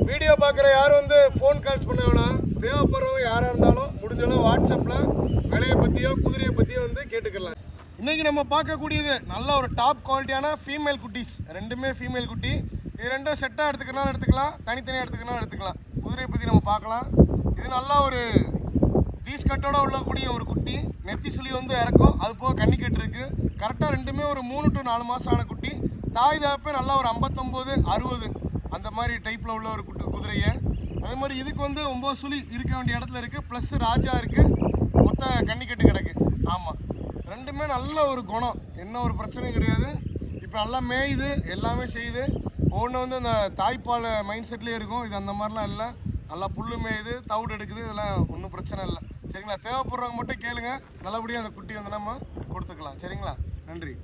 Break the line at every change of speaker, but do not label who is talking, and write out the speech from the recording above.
Video பார்க்குற யாரும் வந்து ஃபோன் கால்ஸ் பண்ண வேணாம். தேவைப்படுறவங்க யாராக இருந்தாலும் முடிஞ்சளவு வாட்ஸ்அப்பில் விலையை பற்றியோ குதிரையை பற்றியோ வந்து கேட்டுக்கலாம். இன்றைக்கி நம்ம பார்க்கக்கூடியது நல்ல ஒரு டாப் குவாலிட்டியான ஃபீமேல் குட்டீஸ். ரெண்டுமே ஃபீமேல் குட்டி. இது ரெண்டும் செட்டாக எடுத்துக்கலாம் எடுத்துக்கலாம், தனித்தனியாக எடுத்துக்கலாம். குதிரையை பற்றி நம்ம பார்க்கலாம். இது நல்லா ஒரு பீஸ் கட்டோட உள்ளக்கூடிய ஒரு குட்டி. நெத்தி சுழி வந்து இறக்கும், அது போக கன்னிக்கட்டு இருக்குது. கரெக்டாக ரெண்டுமே ஒரு 3 to 4 மாதம் ஆன குட்டி. தாய் தாப்பே நல்லா ஒரு 59-60 அந்த மாதிரி டைப்பில் உள்ள ஒரு குதிரையை. அதே மாதிரி இதுக்கு வந்து 9 சுழி இருக்க வேண்டிய இடத்துல இருக்குது. ப்ளஸ் ராஜா இருக்குது, மொத்த கன்னிக்கட்டு கிடக்கு. ஆமாம், ரெண்டுமே நல்ல ஒரு குணம், என்ன ஒரு பிரச்சனையும் கிடையாது. இப்போ நல்லா மேயுது, எல்லாமே செய்யுது. ஒன்று வந்து அந்த தாய்ப்பால் மைண்ட் செட்லேயே இருக்கும். இது அந்த மாதிரிலாம் இல்லை, நல்லா புல் மேயுது, தவிடு எடுக்குது, இதெல்லாம் ஒன்றும் பிரச்சனை இல்லை. சரிங்களா? தேவைப்படுறவங்க மட்டும் கேளுங்க, நல்லபடியாக அந்த குட்டி வந்து நம்ம கொடுத்துக்கலாம். சரிங்களா? நன்றி.